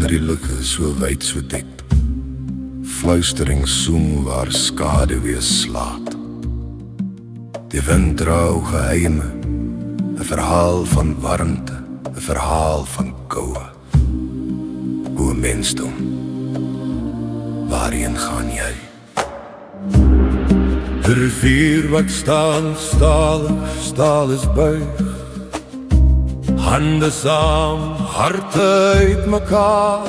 wanneer die lug is so wyd so diep. Fluistering soem waar skade weer slaap. Die wind dra geheime, 'n verhaal van warmte, 'n verhaal van koue. Hoe mensdom, waarheen gaan jy? 'n rivier wat staan, staal is buig. Hande saam, harte uit mekaar.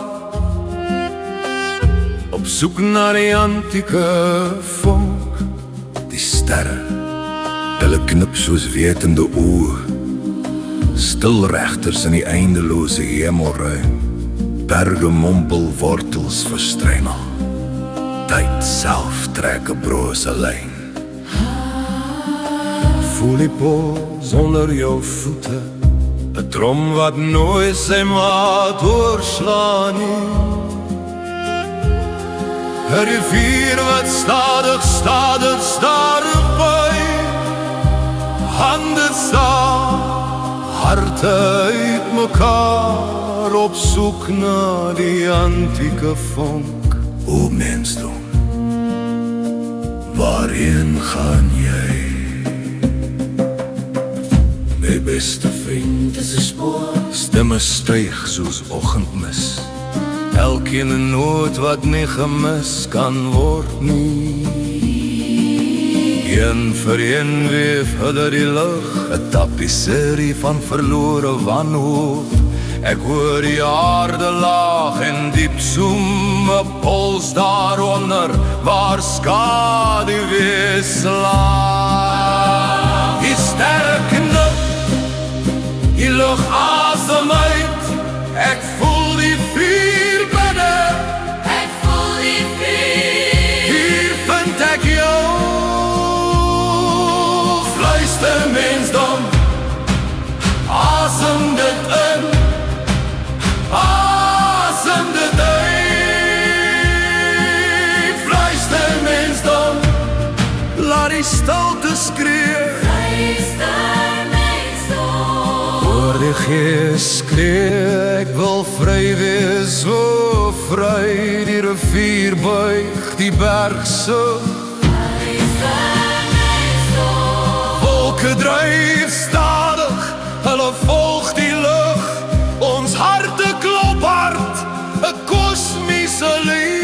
Op soek na die antieke vonk. Die sterre, hulle knip soos wetende oë. Stil regters in die eindelose hemelruim. Berge mompel, wortels verstrengel. Tyd self trek 'n brose lyn. Voel die pols onder jou voete, 'n drom wat nooit sy maat oorslaan nie. 'n rivier wat stadig staar by. Hande saam, harte uit mekaar, op soek na die antieke vonk. O mensdom, waarheen gaan jy? My beste vriend is 'n spoor. Stemme styg soos oggendmis. Elkeen 'n noot wat nie gemis kan word nie. Een vir een weef hulle die lug, 'n tapisserie van verlore wanhoop. Ek hoor die aarde laag en diep soem, 'n pols daaronder waar skade weer slaap. Die sterre knip, die lug asem uit, ek voel die vuur binne. Ek voel die vuur. Hier vind ek jou. Fluister mensdom, asem dit in, asem dit uit. Fluister mensdom, laat die stilte skree. Fluister mensdom. Hoor die gees skree, ek wil vry wees, so vry. Die rivier buig, die berg sug. Fluister mensdom. Wolke dryf stadig, hulle volg die lug. Ons harte klop hard, 'n kosmiese lied.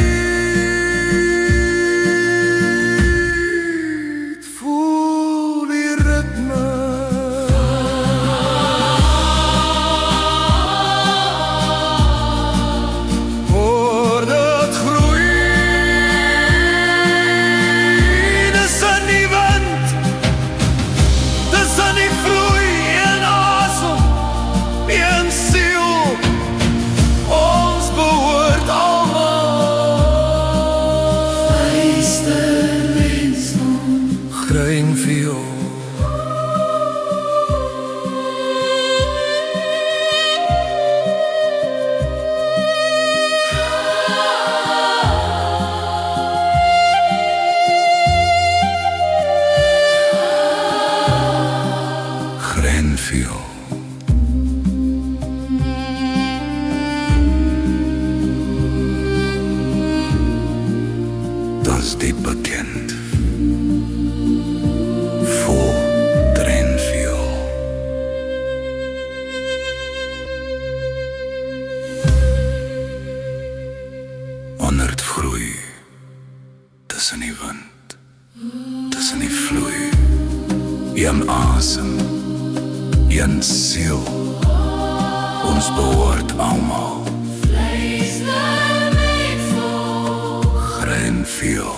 Voel die ritme. Hoor dit groei. Dis in die wind, dis in die vloei. En asem, en siel, ons behoort almal. Fluister mensdom. Grein vir jou. Grein vir jou. Das diep bekend. Voel Grenville. Onder het groei, tussen die wind, tussen die vloei. Een asem, een siel, ons behoort almal. Fluister mensdom. Grenville.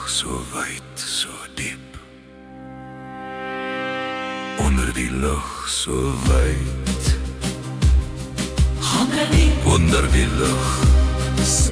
so wyd, so diep. Onder die lug so wyd, Onder die onder die lug